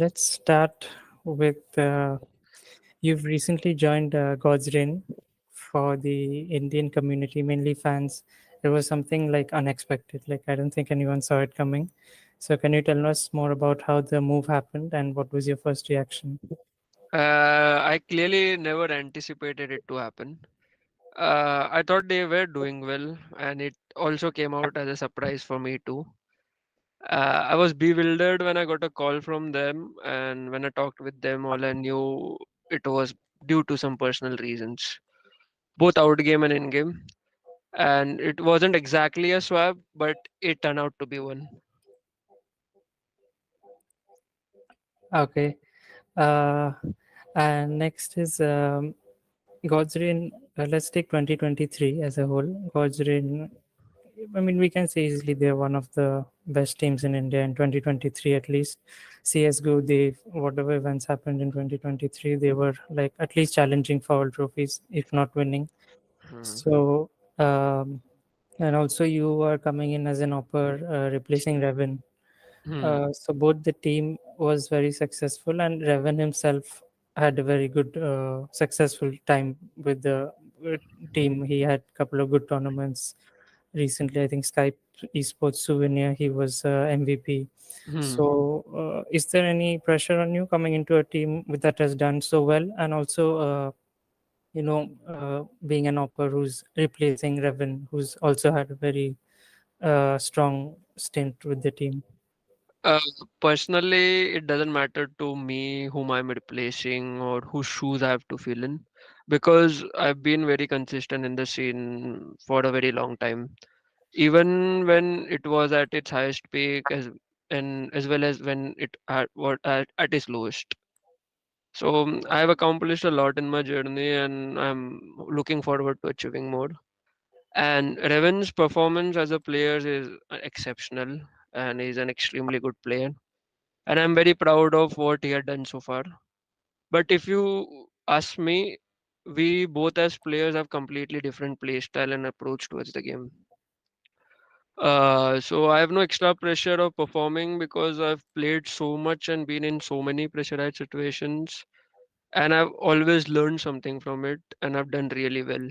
Let's start with you've recently joined God's Reign for the Indian community, mainly fans. It was something like unexpected. Like I don't think anyone saw it coming. So can you tell us more about how the move happened and what was your first reaction? I clearly never anticipated it to happen. I thought they were doing well, and it also came out as a surprise for me too. I was bewildered when I got a call from them, and when I talked with them, all I knew it was due to some personal reasons, both out game and in game. And it wasn't exactly a swap, but it turned out to be one. Okay. Uh, and next is God's Reign. Let's take 2023 as a whole. God's Reign, I mean, we can say easily they're one of the best teams in India in 2023 at least. CSGO, they whatever events happened in 2023, they were like at least challenging for all trophies, if not winning. Hmm. So, um, and also you are coming in as an upper, replacing Revan. Hmm. So both the team was very successful, and Revan himself had a very good, successful time with the team. He had a couple of good tournaments recently. I think Skype Esports Souvenir, he was MVP. Hmm. So, is there any pressure on you coming into a team that has done so well, and also, being an opera who's replacing Revan, who's also had a very strong stint with the team? Uh, Personally, it doesn't matter to me whom I'm replacing or whose shoes I have to fill in because I've been very consistent in the scene for a very long time. Even when it was at its highest peak as well as when it at its lowest. So I have accomplished a lot in my journey and I'm looking forward to achieving more. And Revan's performance as a player is exceptional and he's an extremely good player and I'm very proud of what he had done so far. But if you ask me, we both as players have completely different play style and approach towards the game. So I have no extra pressure of performing because I've played so much and been in so many pressurized situations, and I've always learned something from it, and I've done really well.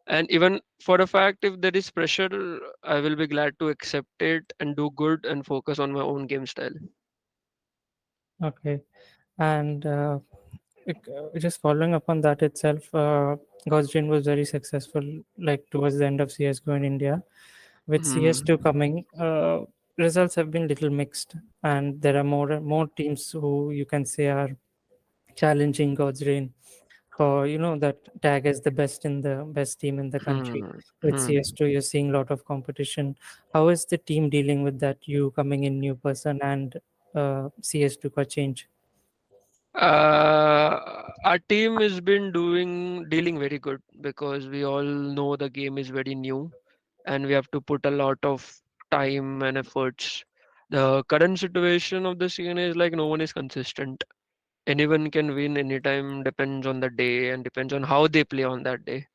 And even for a fact, if there is pressure, I will be glad to accept it and do good and focus on my own game style. Okay. And just following up on that itself, Gaussian was very successful, like towards the end of CS:GO in India. With Hmm. CS2 coming, results have been little mixed, and there are more teams who you can say are challenging God's Reign for that tag as the best team in the country. Hmm. With Hmm. CS2, you're seeing a lot of competition. How is the team dealing with that? You coming in new person and CS2 का change. Our team has been doing dealing very good because we all know the game is very new and we have to put a lot of time and efforts. The current situation of the scene is like no one is consistent. Anyone can win anytime, depends on the day and depends on how they play on that day.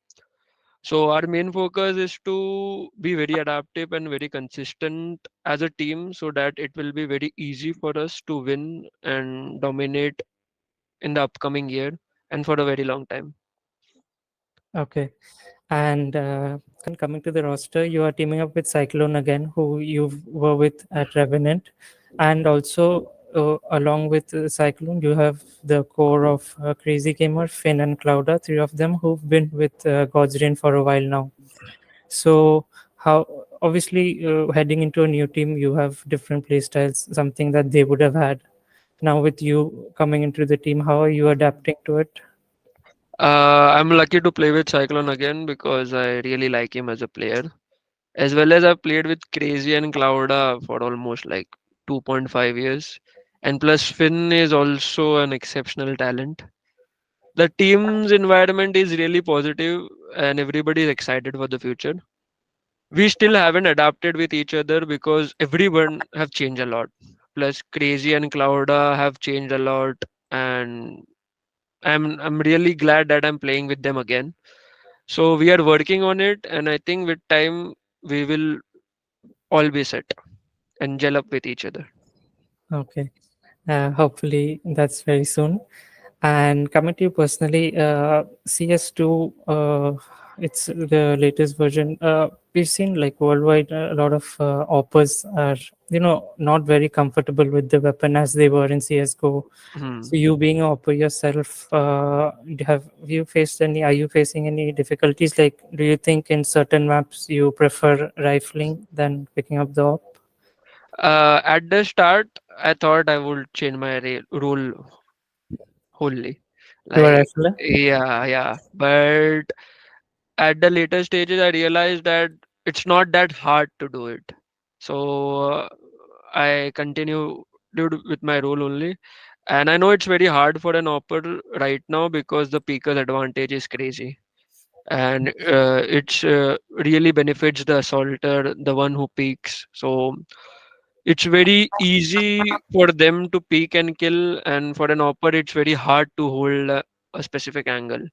So our main focus is to be very adaptive and very consistent as a team so that it will be very easy for us to win and dominate in the upcoming year and for a very long time. Okay. And coming to the roster, you are teaming up with Cyclone again, who you were with at Revenant, and also along with Cyclone, you have the core of Crazy Gamer, Finn, and Clouda, three of them who've been with God's Reign for a while now. So, how obviously heading into a new team, you have different play styles, something that they would have had. Now, with you coming into the team, how are you adapting to it? I'm lucky to play with Cyclone again because I really like him as a player. As well as I've played with Crazy and Clouda for almost like 2.5 years. And plus, Finn is also an exceptional talent. The team's environment is really positive and everybody is excited for the future. We still haven't adapted with each other because everyone have changed a lot. Plus, Crazy and Clouda have changed a lot, and I'm really glad that I'm playing with them again. So we are working on it, and I think with time we will all be set and gel up with each other. Okay. Hopefully, that's very soon. And coming to you personally, CS2, it's the latest version. We've seen like worldwide a lot of oppers are, not very comfortable with the weapon as they were in CSGO. Hmm. So you being an opper yourself, have you faced any? Are you facing any difficulties? Like, do you think in certain maps you prefer rifling than picking up the op? At the start, I thought I would change my role wholly. You are Like, rifler. yeah, yeah. But at the later stages, I realized that it's not that hard to do it. So I continued with my role only. And I know it's very hard for an operator right now because the peaker's advantage is crazy. And it's really benefits the assaulter, the one who peaks. So it's very easy for them to peek and kill, and for an operator, it's very hard to hold a specific angle.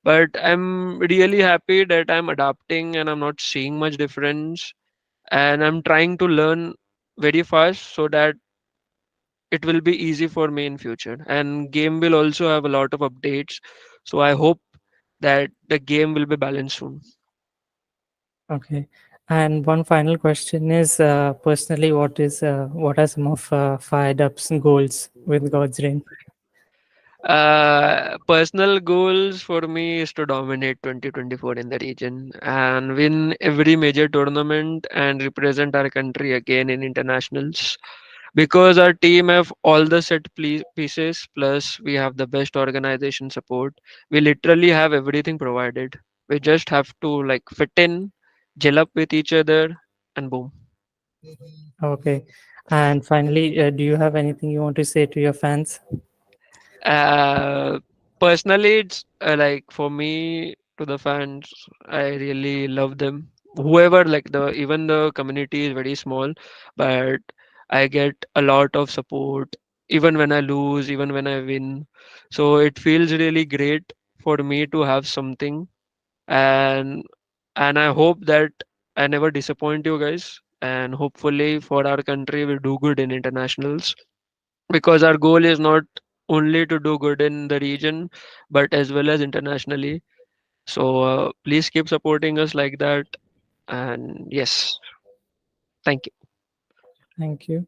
But I'm really happy that I'm adapting and I'm not seeing much difference, and I'm trying to learn very fast so that it will be easy for me in future. And game will also have a lot of updates, so I hope that the game will be balanced soon. Okay. And one final question is, personally, what are some of Fired Up's goals with God's Rain? Personal goals for me is to dominate 2024 in the region and win every major tournament and represent our country again in internationals. Because our team have all the pieces, plus we have the best organization support. We literally have everything provided. We just have to like fit in, gel up with each other, and boom. Okay. And finally, do you have anything you want to say to your fans? Uh, Personally, it's like for me to the fans, I really love them. Whoever, like the even the community is very small, but I get a lot of support even when I lose, even when I win. So it feels really great for me to have something, and I hope that I never disappoint you guys. And hopefully for our country, we do good in internationals because our goal is not only to do good in the region but as well as internationally. So please keep supporting us like that. And yes, thank you. Thank you.